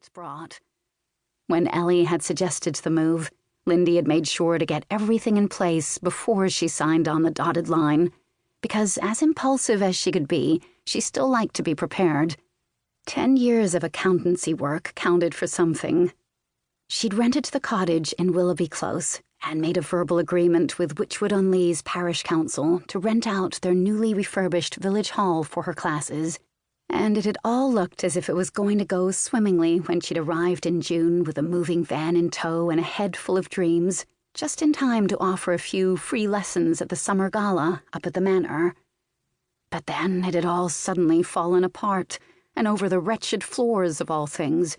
it brought. When Ellie had suggested the move, Lindy had made sure to get everything in place before she signed on the dotted line, because as impulsive as she could be, she still liked to be prepared. 10 years of accountancy work counted for something. She'd rented the cottage in Willoughby Close and made a verbal agreement with Wychwood-on-Lea's parish council to rent out their newly refurbished village hall for her classes, and it had all looked as if it was going to go swimmingly when she'd arrived in June with a moving van in tow and a head full of dreams, just in time to offer a few free lessons at the summer gala up at the manor. But then it had all suddenly fallen apart, and over the wretched floors of all things.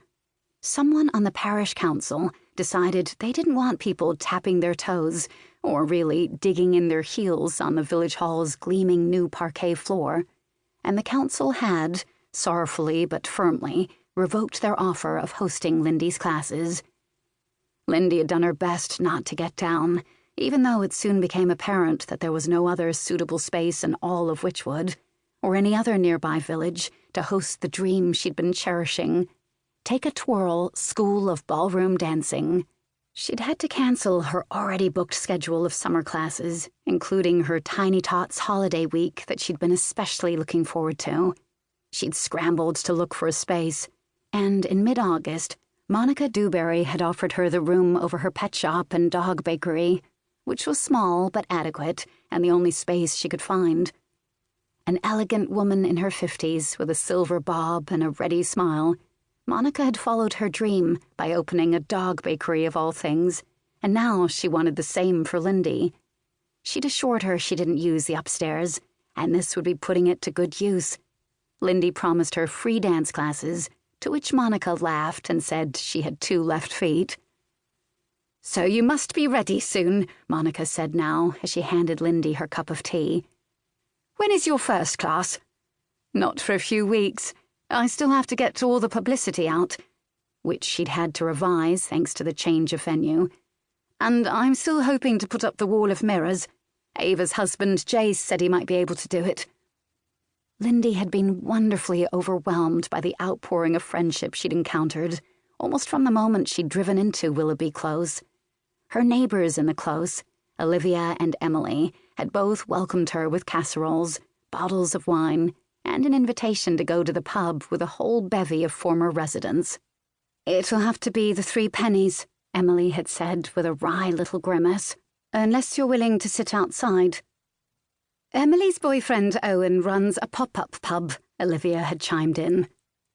Someone on the parish council decided they didn't want people tapping their toes, or really digging in their heels on the village hall's gleaming new parquet floor, and the council had, sorrowfully but firmly, revoked their offer of hosting Lindy's classes. Lindy had done her best not to get down, even though it soon became apparent that there was no other suitable space in all of Wychwood, or any other nearby village, to host the dream she'd been cherishing. Take a twirl school of ballroom dancing. She'd had to cancel her already booked schedule of summer classes, including her Tiny Tots holiday week that she'd been especially looking forward to. She'd scrambled to look for a space, and in mid-August, Monica Dewberry had offered her the room over her pet shop and dog bakery, which was small but adequate and the only space she could find. An elegant woman in her 50s with a silver bob and a ready smile, Monica had followed her dream by opening a dog bakery of all things, and now she wanted the same for Lindy. She'd assured her she didn't use the upstairs, and this would be putting it to good use. Lindy promised her free dance classes, to which Monica laughed and said she had 2 left feet. "So you must be ready soon," Monica said now, as she handed Lindy her cup of tea. "When is your first class?" "Not for a few weeks. I still have to get all the publicity out," which she'd had to revise thanks to the change of venue. "And I'm still hoping to put up the wall of mirrors. Ava's husband, Jace, said he might be able to do it." Lindy had been wonderfully overwhelmed by the outpouring of friendship she'd encountered, almost from the moment she'd driven into Willoughby Close. Her neighbours in the close, Olivia and Emily, had both welcomed her with casseroles, bottles of wine, and an invitation to go to the pub with a whole bevy of former residents. "It'll have to be the 3 pennies, Emily had said with a wry little grimace, "unless you're willing to sit outside." "Emily's boyfriend Owen runs a pop-up pub," Olivia had chimed in.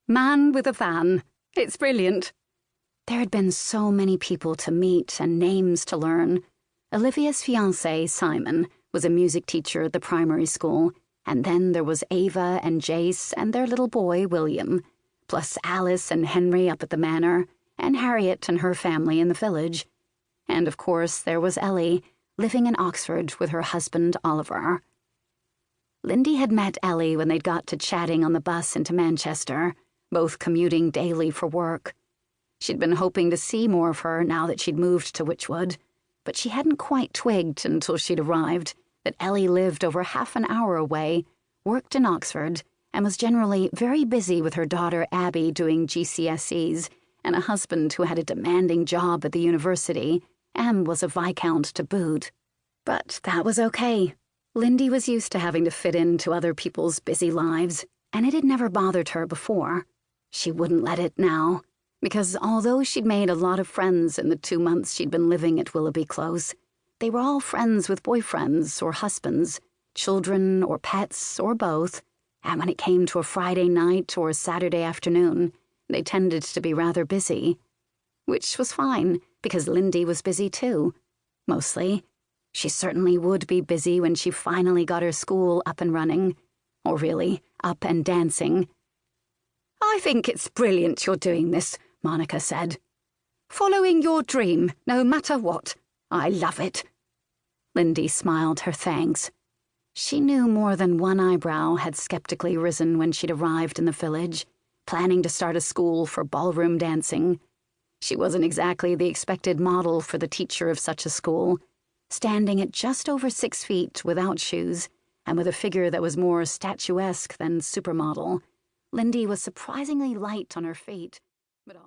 "Man with a van. It's brilliant." There had been so many people to meet and names to learn. Olivia's fiancé, Simon, was a music teacher at the primary school, and then there was Ava and Jace and their little boy, William, plus Alice and Henry up at the manor, and Harriet and her family in the village. And of course there was Ellie, living in Oxford with her husband, Oliver. Lindy had met Ellie when they'd got to chatting on the bus into Manchester, both commuting daily for work. She'd been hoping to see more of her now that she'd moved to Wychwood, but she hadn't quite twigged until she'd arrived that Ellie lived over half an hour away, worked in Oxford, and was generally very busy with her daughter Abby doing GCSEs, and a husband who had a demanding job at the university, and was a viscount to boot. But that was okay. Lindy was used to having to fit into other people's busy lives, and it had never bothered her before. She wouldn't let it now, because although she'd made a lot of friends in the 2 months she'd been living at Willoughby Close, they were all friends with boyfriends or husbands, children or pets or both, and when it came to a Friday night or a Saturday afternoon, they tended to be rather busy. Which was fine, because Lindy was busy too, mostly. She certainly would be busy when she finally got her school up and running, or really, up and dancing. "I think it's brilliant you're doing this," Monica said. "Following your dream, no matter what. I love it." Lindy smiled her thanks. She knew more than one eyebrow had skeptically risen when she'd arrived in the village, planning to start a school for ballroom dancing. She wasn't exactly the expected model for the teacher of such a school, standing at just over 6 feet without shoes, and with a figure that was more statuesque than supermodel. Lindy was surprisingly light on her feet, but also